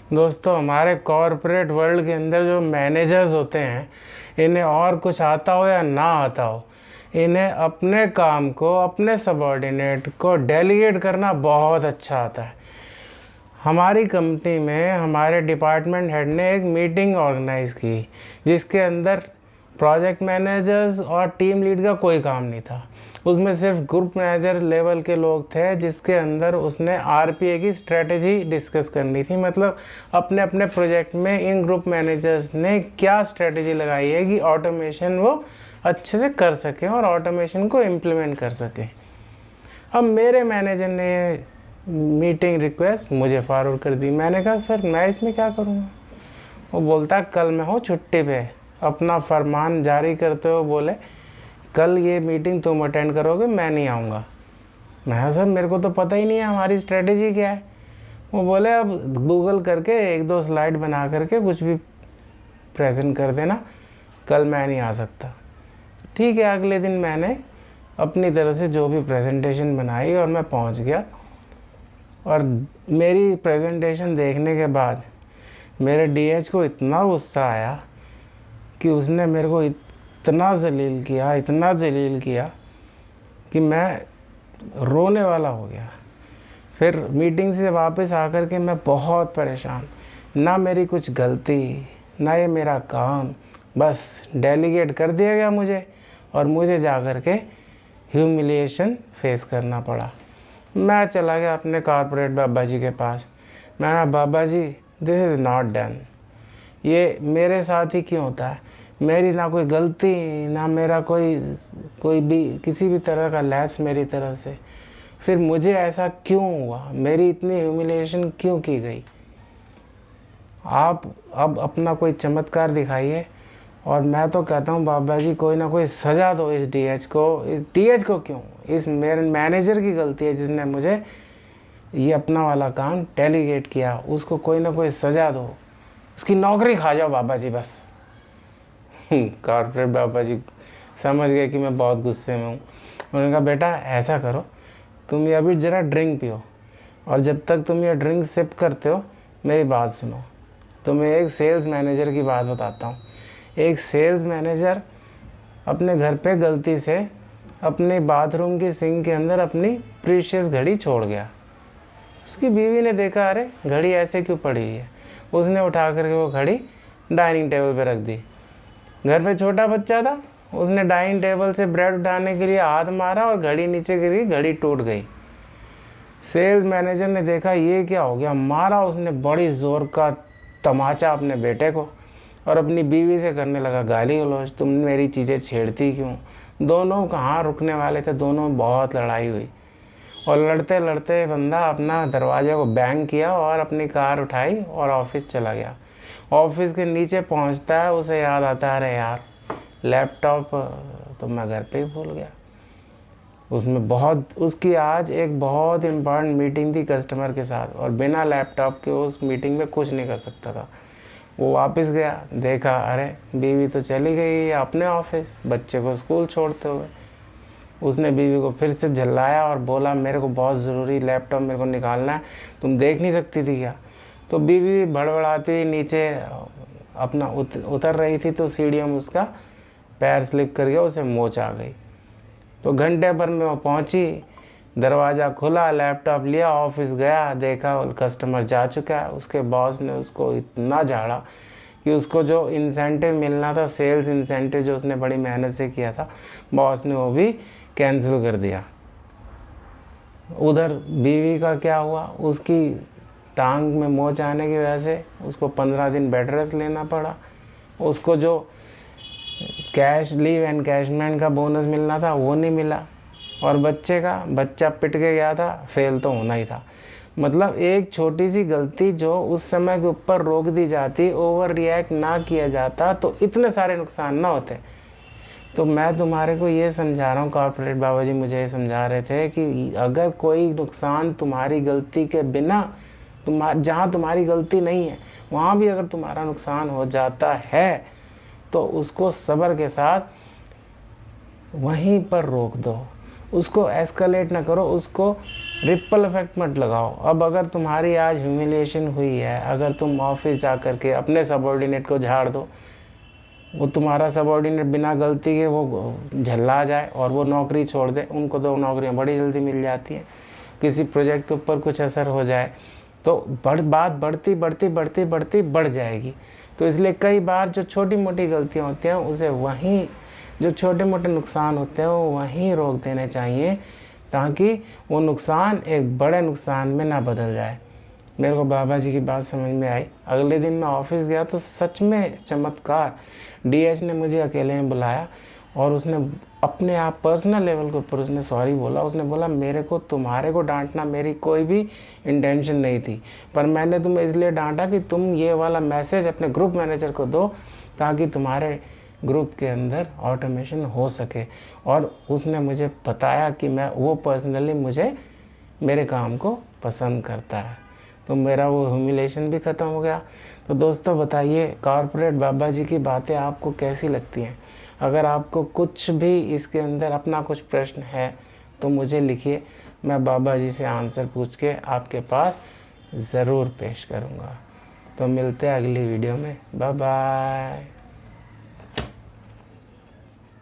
दोस्तों, हमारे corporate world के अंदर जो मैनेजर्स होते हैं, इन्हें और कुछ आता हो या ना आता हो, इन्हें अपने काम को अपने सबॉर्डिनेट को डेलीगेट करना बहुत अच्छा आता है। हमारी कंपनी में हमारे डिपार्टमेंट हेड ने एक मीटिंग ऑर्गेनाइज़ की, जिसके अंदर प्रोजेक्ट मैनेजर्स और टीम लीड का कोई काम नहीं था। उसमें सिर्फ ग्रुप मैनेजर लेवल के लोग थे, जिसके अंदर उसने आरपीए की स्ट्रेटेजी डिस्कस करनी थी। मतलब अपने अपने प्रोजेक्ट में इन ग्रुप मैनेजर्स ने क्या स्ट्रेटेजी लगाई है कि ऑटोमेशन वो अच्छे से कर सकें और ऑटोमेशन को इम्प्लीमेंट कर सकें। अब मेरे मैनेजर ने मीटिंग रिक्वेस्ट मुझे फॉरवर्ड कर दी। मैंने कहा सर मैं इसमें क्या करूँगा। वो बोलता कल मैं हूँ छुट्टी पे। अपना फरमान जारी करते हुए बोले कल ये मीटिंग तुम अटेंड करोगे, मैं नहीं आऊँगा। मैं सर मेरे को तो पता ही नहीं है हमारी स्ट्रेटेजी क्या है। वो बोले अब गूगल करके एक दो स्लाइड बना करके कुछ भी प्रेजेंट कर देना, कल मैं नहीं आ सकता। ठीक है, अगले दिन मैंने अपनी तरफ से जो भी प्रेजेंटेशन बनाई और मैं पहुंच गया। और मेरी प्रेजेंटेशन देखने के बाद मेरे डीएच को इतना गुस्सा आया कि उसने मेरे को इतना जलील किया कि मैं रोने वाला हो गया। फिर मीटिंग से वापस आकर के मैं बहुत परेशान, ना मेरी कुछ गलती ना ये मेरा काम, बस डेलीगेट कर दिया गया मुझे और मुझे जा कर के ह्यूमिलिएशन फेस करना पड़ा। मैं चला गया अपने कॉर्पोरेट बाबा जी के पास। मैं कहा बाबा जी दिस इज़ नॉट डन, ये मेरे साथ ही क्यों होता है। मेरी ना कोई गलती ना मेरा कोई भी किसी भी तरह का लैप्स मेरी तरफ से, फिर मुझे ऐसा क्यों हुआ, मेरी इतनी ह्यूमिलिएशन क्यों की गई। आप अब अपना कोई चमत्कार दिखाइए। और मैं तो कहता हूँ बाबा जी कोई ना कोई सज़ा दो इस डीएच को क्यों, इस मेरे मैनेजर की गलती है जिसने मुझे ये अपना वाला काम डेलीगेट किया, उसको कोई ना कोई सज़ा दो, उसकी नौकरी खा जाओ बाबा जी बस। कॉर्पोरेट बाबा जी समझ गए कि मैं बहुत गुस्से में हूँ। उन्होंने कहा बेटा ऐसा करो, तुम ये अभी ज़रा ड्रिंक पियो और जब तक तुम ये ड्रिंक सिप करते हो मेरी बात सुनो। तुम्हें एक सेल्स मैनेजर की बात बताता हूँ। एक सेल्स मैनेजर अपने घर पे गलती से अपने बाथरूम की सिंक के अंदर अपनी प्रीशियस घड़ी छोड़ गया। उसकी बीवी ने देखा अरे घड़ी ऐसे क्यों पड़ी है। उसने उठा करके वो घड़ी डाइनिंग टेबल पे रख दी। घर पे छोटा बच्चा था, उसने डाइनिंग टेबल से ब्रेड उठाने के लिए हाथ मारा और घड़ी नीचे गिरी, घड़ी टूट गई। सेल्स मैनेजर ने देखा ये क्या हो गया, मारा उसने बड़ी ज़ोर का तमाचा अपने बेटे को और अपनी बीवी से करने लगा गाली गलौज, तुम मेरी चीज़ें छेड़ती क्यों। दोनों कहाँ रुकने वाले थे, दोनों बहुत लड़ाई हुई और लड़ते लड़ते बंदा अपना दरवाजे को बैंग किया और अपनी कार उठाई और ऑफिस चला गया। ऑफिस के नीचे पहुंचता है, उसे याद आता है अरे यार लैपटॉप तो मैं घर पे ही भूल गया। उसकी आज एक बहुत इम्पोर्टेंट मीटिंग थी कस्टमर के साथ और बिना लैपटॉप के उस मीटिंग में कुछ नहीं कर सकता था। वो वापस गया, देखा अरे बीवी तो चली गई अपने ऑफिस बच्चे को स्कूल छोड़ते हुए। उसने बीवी को फिर से झल्लाया और बोला मेरे को बहुत ज़रूरी लैपटॉप मेरे को निकालना है, तुम देख नहीं सकती थी क्या। तो बीवी बड़बड़ाती नीचे अपना उतर रही थी तो सीढ़ियों में उसका पैर स्लिप कर गया, उसे मोच आ गई। तो घंटे भर में वो पहुंची, दरवाज़ा खुला, लैपटॉप लिया, ऑफिस गया, देखा कस्टमर जा चुका है। उसके बॉस ने उसको इतना झाड़ा कि उसको जो इंसेंटिव मिलना था, सेल्स इंसेंटिव जो उसने बड़ी मेहनत से किया था, बॉस ने वो भी कैंसिल कर दिया। उधर बीवी का क्या हुआ, उसकी टांग में मोच आने की वजह से उसको 15 दिन बेड रेस्ट लेना पड़ा। उसको जो कैश लीव एनकैशमेंट का बोनस मिलना था वो नहीं मिला। और बच्चा पिट के गया था, फेल तो होना ही था। मतलब एक छोटी सी गलती जो उस समय के ऊपर रोक दी जाती, ओवर रिएक्ट ना किया जाता तो इतने सारे नुकसान ना होते। तो मैं तुम्हारे को ये समझा रहा हूँ, कॉर्पोरेट बाबा जी मुझे ये समझा रहे थे कि अगर कोई नुकसान तुम्हारी गलती के बिना जहाँ तुम्हारी गलती नहीं है वहाँ भी अगर तुम्हारा नुकसान हो जाता है तो उसको सब्र के साथ वहीं पर रोक दो। उसको एस्केलेट ना करो, उसको रिपल इफेक्ट मत लगाओ। अब अगर तुम्हारी आज ह्यूमिलिएशन हुई है, अगर तुम ऑफिस जा कर के अपने सबॉर्डिनेट को झाड़ दो, वो तुम्हारा सबॉर्डिनेट बिना गलती के वो झल्ला जाए और वो नौकरी छोड़ दे, उनको तो नौकरियां बड़ी जल्दी मिल जाती हैं, किसी प्रोजेक्ट के ऊपर कुछ असर हो जाए तो बात बढ़ती बढ़ जाएगी। तो इसलिए कई बार जो छोटी मोटी गलतियां होती हैं उसे वहीं, जो छोटे मोटे नुकसान होते हैं वो वहीं रोक देने चाहिए, ताकि वो नुकसान एक बड़े नुकसान में ना बदल जाए। मेरे को बाबा जी की बात समझ में आई। अगले दिन मैं ऑफिस गया तो सच में चमत्कार, डीएच ने मुझे अकेले में बुलाया और उसने अपने आप पर्सनल लेवल के ऊपर उसने सॉरी बोला। उसने बोला मेरे को तुम्हारे को डांटना मेरी कोई भी इंटेंशन नहीं थी, पर मैंने तुम्हें इसलिए डांटा कि तुम ये वाला मैसेज अपने ग्रुप मैनेजर को दो ताकि तुम्हारे ग्रुप के अंदर ऑटोमेशन हो सके। और उसने मुझे बताया कि मैं वो पर्सनली मुझे मेरे काम को पसंद करता है, तो मेरा वो ह्यूमिलेशन भी ख़त्म हो गया। तो दोस्तों बताइए कॉर्पोरेट बाबा जी की बातें आपको कैसी लगती हैं? अगर आपको कुछ भी इसके अंदर अपना कुछ प्रश्न है तो मुझे लिखिए, मैं बाबा जी से आंसर पूछ के आपके पास ज़रूर पेश करूँगा। तो मिलते हैं अगली वीडियो में, बाय बाय।